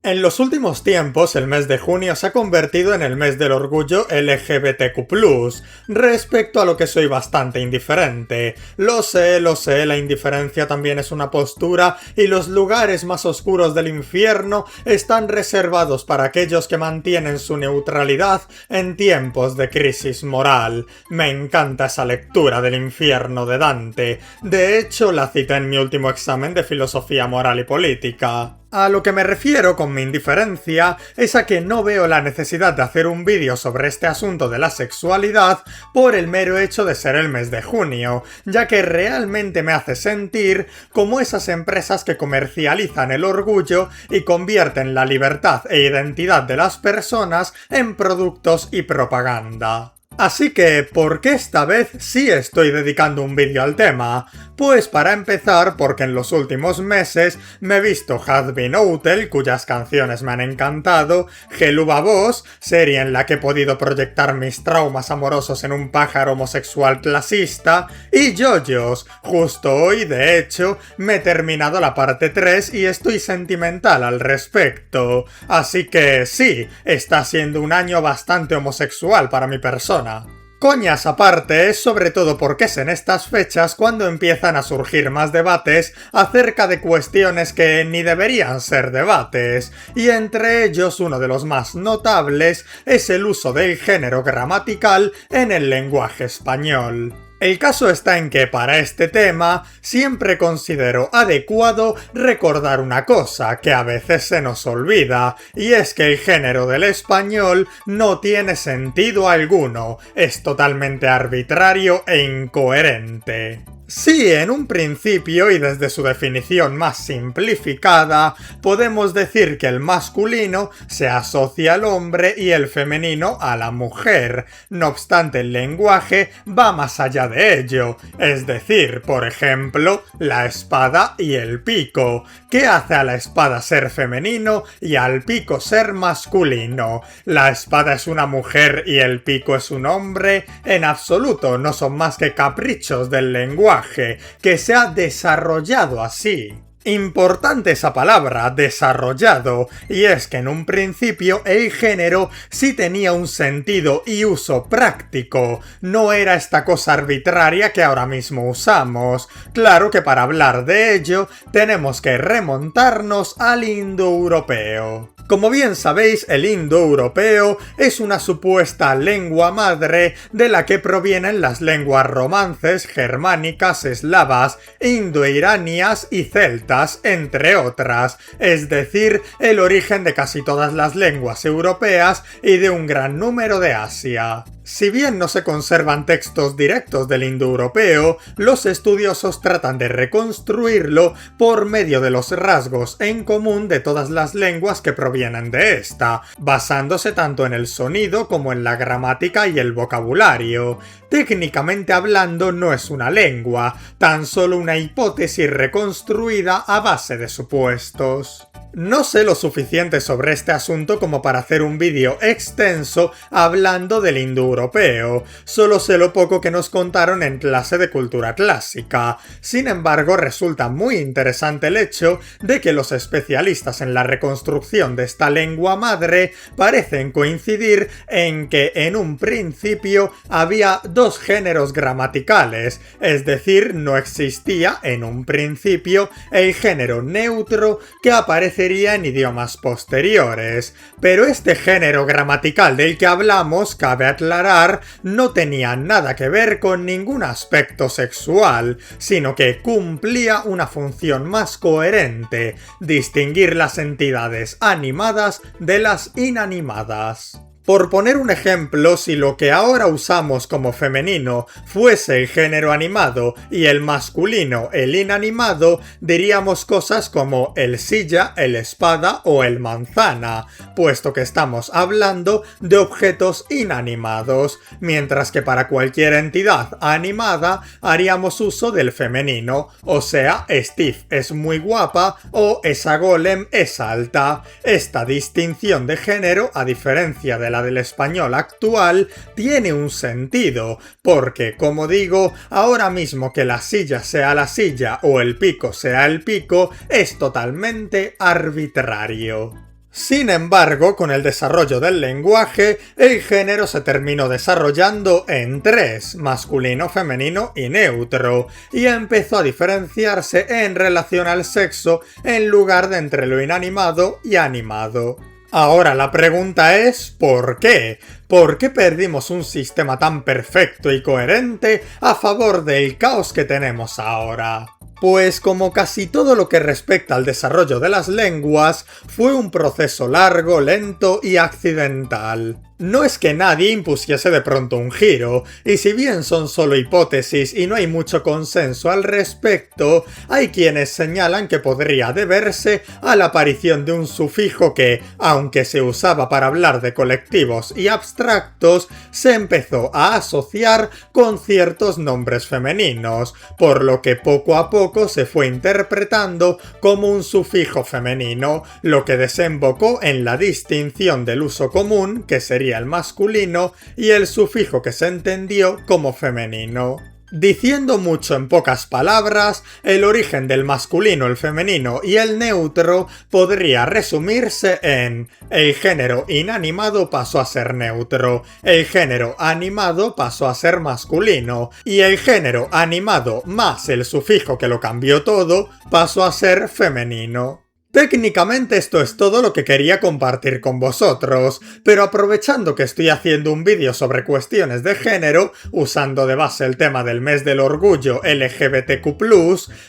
En los últimos tiempos, el mes de junio se ha convertido en el mes del orgullo LGBTQ+, respecto a lo que soy bastante indiferente. Lo sé, la indiferencia también es una postura y los lugares más oscuros del infierno están reservados para aquellos que mantienen su neutralidad en tiempos de crisis moral. Me encanta esa lectura del infierno de Dante. De hecho, la cité en mi último examen de filosofía moral y política. A lo que me refiero con mi indiferencia es a que no veo la necesidad de hacer un vídeo sobre este asunto de la sexualidad por el mero hecho de ser el mes de junio, ya que realmente me hace sentir como esas empresas que comercializan el orgullo y convierten la libertad e identidad de las personas en productos y propaganda. Así que, ¿por qué esta vez sí estoy dedicando un vídeo al tema? Pues para empezar, porque en los últimos meses me he visto Has Been Hotel, cuyas canciones me han encantado, Hello Babos, serie en la que he podido proyectar mis traumas amorosos en un pájaro homosexual clasista, y JoJo's. Justo hoy, de hecho, me he terminado la parte 3 y estoy sentimental al respecto. Así que sí, está siendo un año bastante homosexual para mi persona. Coñas aparte, es sobre todo porque es en estas fechas cuando empiezan a surgir más debates acerca de cuestiones que ni deberían ser debates, y entre ellos uno de los más notables es el uso del género gramatical en el lenguaje español. El caso está en que para este tema siempre considero adecuado recordar una cosa que a veces se nos olvida, y es que el género del español no tiene sentido alguno, es totalmente arbitrario e incoherente. Sí, en un principio y desde su definición más simplificada, podemos decir que el masculino se asocia al hombre y el femenino a la mujer. No obstante, el lenguaje va más allá de ello. Es decir, por ejemplo, la espada y el pico. ¿Qué hace a la espada ser femenino y al pico ser masculino? ¿La espada es una mujer y el pico es un hombre? En absoluto, no son más que caprichos del lenguaje que se ha desarrollado así. Importante esa palabra, desarrollado, y es que en un principio el género sí tenía un sentido y uso práctico, no era esta cosa arbitraria que ahora mismo usamos. Claro que para hablar de ello tenemos que remontarnos al indoeuropeo. Como bien sabéis, el indoeuropeo es una supuesta lengua madre de la que provienen las lenguas romances, germánicas, eslavas, indoiranias y celtas, entre otras, es decir, el origen de casi todas las lenguas europeas y de un gran número de Asia. Si bien no se conservan textos directos del indoeuropeo, los estudiosos tratan de reconstruirlo por medio de los rasgos en común de todas las lenguas que provienen de esta, basándose tanto en el sonido como en la gramática y el vocabulario. Técnicamente hablando, no es una lengua, tan solo una hipótesis reconstruida a base de supuestos. No sé lo suficiente sobre este asunto como para hacer un vídeo extenso hablando del indoeuropeo, solo sé lo poco que nos contaron en clase de cultura clásica. Sin embargo, resulta muy interesante el hecho de que los especialistas en la reconstrucción de esta lengua madre parecen coincidir en que en un principio había dos géneros gramaticales, es decir, no existía en un principio el género neutro que aparece en idiomas posteriores, pero este género gramatical del que hablamos, cabe aclarar, no tenía nada que ver con ningún aspecto sexual, sino que cumplía una función más coherente, distinguir las entidades animadas de las inanimadas. Por poner un ejemplo, si lo que ahora usamos como femenino fuese el género animado y el masculino el inanimado, diríamos cosas como el silla, el espada o el manzana, puesto que estamos hablando de objetos inanimados, mientras que para cualquier entidad animada haríamos uso del femenino, o sea, Steve es muy guapa o esa golem es alta. Esta distinción de género, a diferencia de la del español actual, tiene un sentido, porque, como digo, ahora mismo que la silla sea la silla o el pico sea el pico, es totalmente arbitrario. Sin embargo, con el desarrollo del lenguaje, el género se terminó desarrollando en tres: masculino, femenino y neutro, y empezó a diferenciarse en relación al sexo en lugar de entre lo inanimado y animado. Ahora la pregunta es ¿por qué? ¿Por qué perdimos un sistema tan perfecto y coherente a favor del caos que tenemos ahora? Pues como casi todo lo que respecta al desarrollo de las lenguas, fue un proceso largo, lento y accidental. No es que nadie impusiese de pronto un giro, y si bien son solo hipótesis y no hay mucho consenso al respecto, hay quienes señalan que podría deberse a la aparición de un sufijo que, aunque se usaba para hablar de colectivos y abstractos, se empezó a asociar con ciertos nombres femeninos, por lo que poco a poco se fue interpretando como un sufijo femenino, lo que desembocó en la distinción del uso común, que sería el masculino, y el sufijo que se entendió como femenino. Diciendo mucho en pocas palabras, el origen del masculino, el femenino y el neutro podría resumirse en: el género inanimado pasó a ser neutro, el género animado pasó a ser masculino, y el género animado más el sufijo que lo cambió todo pasó a ser femenino. Técnicamente esto es todo lo que quería compartir con vosotros, pero aprovechando que estoy haciendo un vídeo sobre cuestiones de género, usando de base el tema del mes del orgullo LGBTQ+,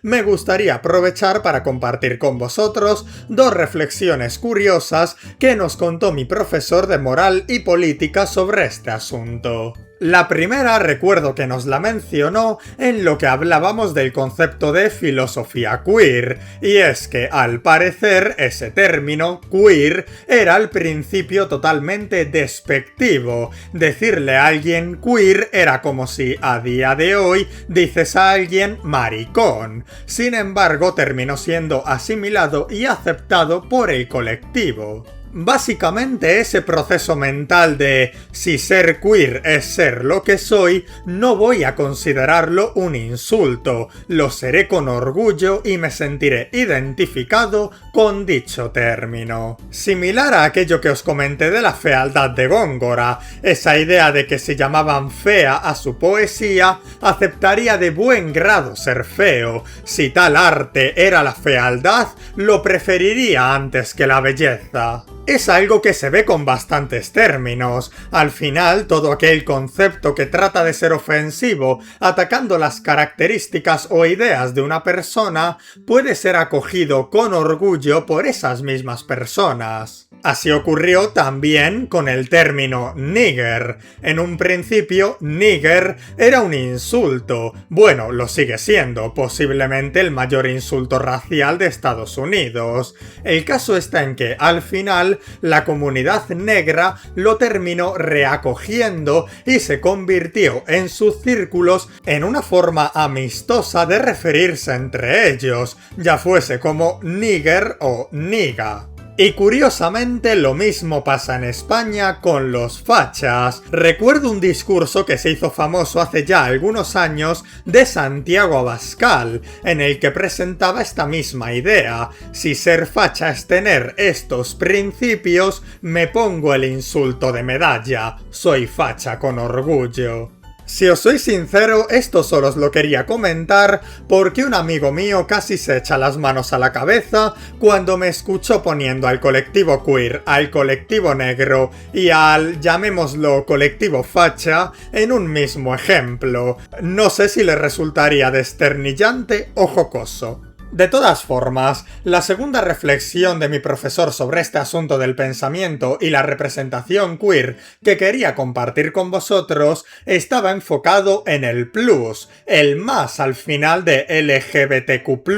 me gustaría aprovechar para compartir con vosotros dos reflexiones curiosas que nos contó mi profesor de moral y política sobre este asunto. La primera recuerdo que nos la mencionó en lo que hablábamos del concepto de filosofía queer, y es que al parecer ese término, queer, era al principio totalmente despectivo. Decirle a alguien queer era como si a día de hoy dices a alguien maricón. Sin embargo, terminó siendo asimilado y aceptado por el colectivo. Básicamente ese proceso mental de si ser queer es ser lo que soy, no voy a considerarlo un insulto, lo seré con orgullo y me sentiré identificado con dicho término. Similar a aquello que os comenté de la fealdad de Góngora, esa idea de que si llamaban fea a su poesía, aceptaría de buen grado ser feo. Si tal arte era la fealdad, lo preferiría antes que la belleza. Es algo que se ve con bastantes términos. Al final, todo aquel concepto que trata de ser ofensivo, atacando las características o ideas de una persona, puede ser acogido con orgullo por esas mismas personas. Así ocurrió también con el término nigger. En un principio, nigger era un insulto. Bueno, lo sigue siendo, posiblemente el mayor insulto racial de Estados Unidos. El caso está en que, al final, la comunidad negra lo terminó reacogiendo y se convirtió en sus círculos en una forma amistosa de referirse entre ellos, ya fuese como nigger o niga. Y curiosamente lo mismo pasa en España con los fachas. Recuerdo un discurso que se hizo famoso hace ya algunos años de Santiago Abascal, en el que presentaba esta misma idea: si ser facha es tener estos principios, me pongo el insulto de medalla, soy facha con orgullo. Si os soy sincero, esto solo os lo quería comentar porque un amigo mío casi se echa las manos a la cabeza cuando me escuchó poniendo al colectivo queer, al colectivo negro y al, llamémoslo, colectivo facha en un mismo ejemplo. No sé si le resultaría desternillante o jocoso. De todas formas, la segunda reflexión de mi profesor sobre este asunto del pensamiento y la representación queer que quería compartir con vosotros estaba enfocado en el plus, el más al final de LGBTQ+.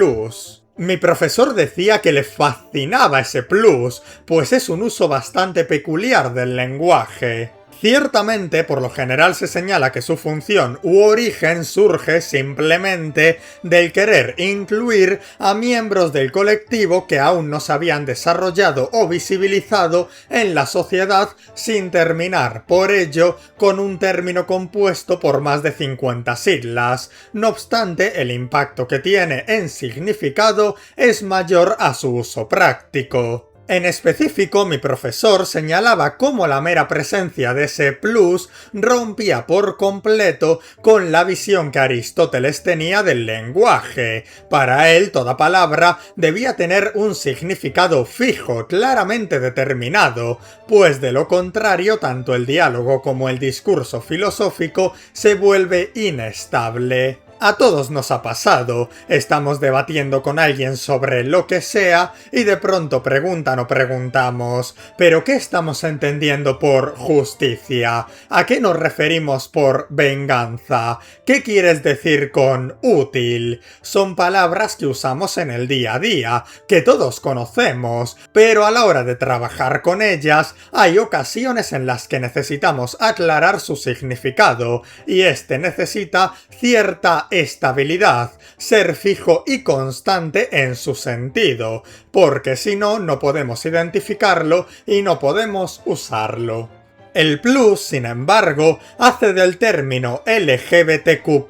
Mi profesor decía que le fascinaba ese plus, pues es un uso bastante peculiar del lenguaje. Ciertamente, por lo general se señala que su función u origen surge simplemente del querer incluir a miembros del colectivo que aún no se habían desarrollado o visibilizado en la sociedad, sin terminar, por ello, con un término compuesto por más de 50 siglas. No obstante, el impacto que tiene en significado es mayor a su uso práctico. En específico, mi profesor señalaba cómo la mera presencia de ese plus rompía por completo con la visión que Aristóteles tenía del lenguaje. Para él, toda palabra debía tener un significado fijo, claramente determinado, pues de lo contrario, tanto el diálogo como el discurso filosófico se vuelve inestable. A todos nos ha pasado, estamos debatiendo con alguien sobre lo que sea y de pronto preguntan o preguntamos, ¿pero qué estamos entendiendo por justicia? ¿A qué nos referimos por venganza? ¿Qué quieres decir con útil? Son palabras que usamos en el día a día, que todos conocemos, pero a la hora de trabajar con ellas hay ocasiones en las que necesitamos aclarar su significado y este necesita cierta estabilidad, ser fijo y constante en su sentido, porque si no, no podemos identificarlo y no podemos usarlo. El plus, sin embargo, hace del término LGBTQ+,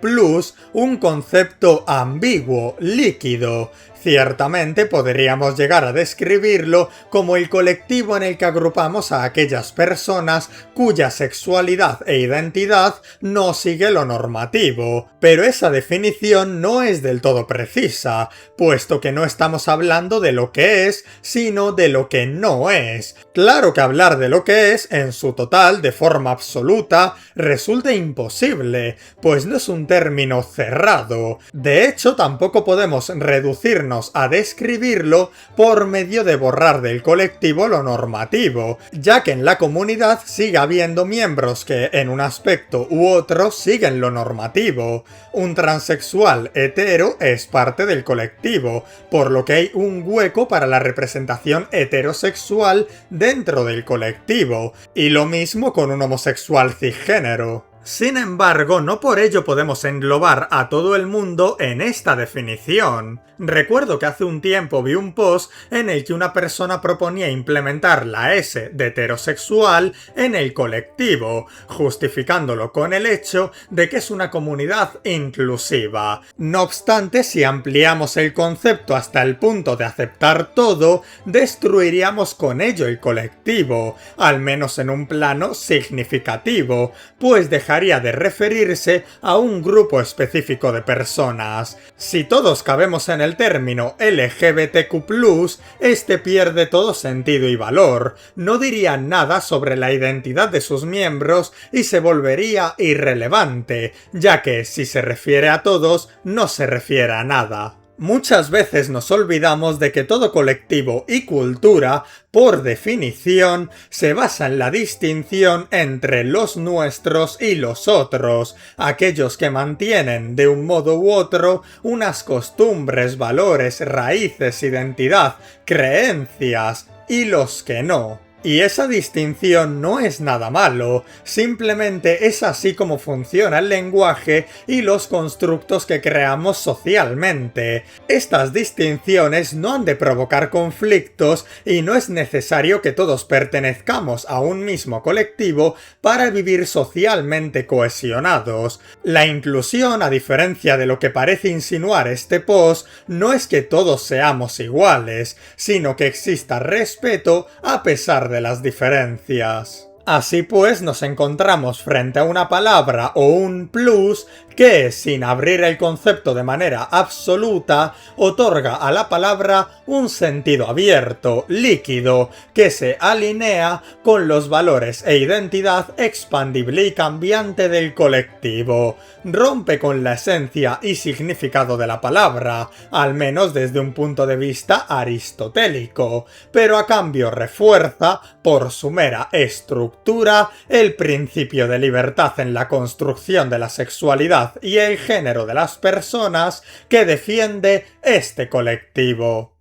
un concepto ambiguo, líquido. Ciertamente podríamos llegar a describirlo como el colectivo en el que agrupamos a aquellas personas cuya sexualidad e identidad no sigue lo normativo, pero esa definición no es del todo precisa, puesto que no estamos hablando de lo que es, sino de lo que no es. Claro que hablar de lo que es, en su total, de forma absoluta, resulta imposible, pues no es un término cerrado. De hecho, tampoco podemos reducirnos a describirlo por medio de borrar del colectivo lo normativo, ya que en la comunidad sigue habiendo miembros que en un aspecto u otro siguen lo normativo. Un transexual hetero es parte del colectivo, por lo que hay un hueco para la representación heterosexual dentro del colectivo, y lo mismo con un homosexual cisgénero. Sin embargo, no por ello podemos englobar a todo el mundo en esta definición. Recuerdo que hace un tiempo vi un post en el que una persona proponía implementar la S de heterosexual en el colectivo, justificándolo con el hecho de que es una comunidad inclusiva. No obstante, si ampliamos el concepto hasta el punto de aceptar todo, destruiríamos con ello el colectivo, al menos en un plano significativo, pues dejaría de referirse a un grupo específico de personas. Si todos cabemos en el término LGBTQ+, este pierde todo sentido y valor, no diría nada sobre la identidad de sus miembros y se volvería irrelevante, ya que si se refiere a todos, no se refiere a nada. Muchas veces nos olvidamos de que todo colectivo y cultura, por definición, se basa en la distinción entre los nuestros y los otros, aquellos que mantienen de un modo u otro unas costumbres, valores, raíces, identidad, creencias, y los que no. Y esa distinción no es nada malo, simplemente es así como funciona el lenguaje y los constructos que creamos socialmente. Estas distinciones no han de provocar conflictos y no es necesario que todos pertenezcamos a un mismo colectivo para vivir socialmente cohesionados. La inclusión, a diferencia de lo que parece insinuar este post, no es que todos seamos iguales, sino que exista respeto a pesar de las diferencias. Así pues, nos encontramos frente a una palabra o un plus que, sin abrir el concepto de manera absoluta, otorga a la palabra un sentido abierto, líquido, que se alinea con los valores e identidad expandible y cambiante del colectivo. Rompe con la esencia y significado de la palabra, al menos desde un punto de vista aristotélico, pero a cambio refuerza, por su mera estructura, el principio de libertad en la construcción de la sexualidad y el género de las personas que defiende este colectivo.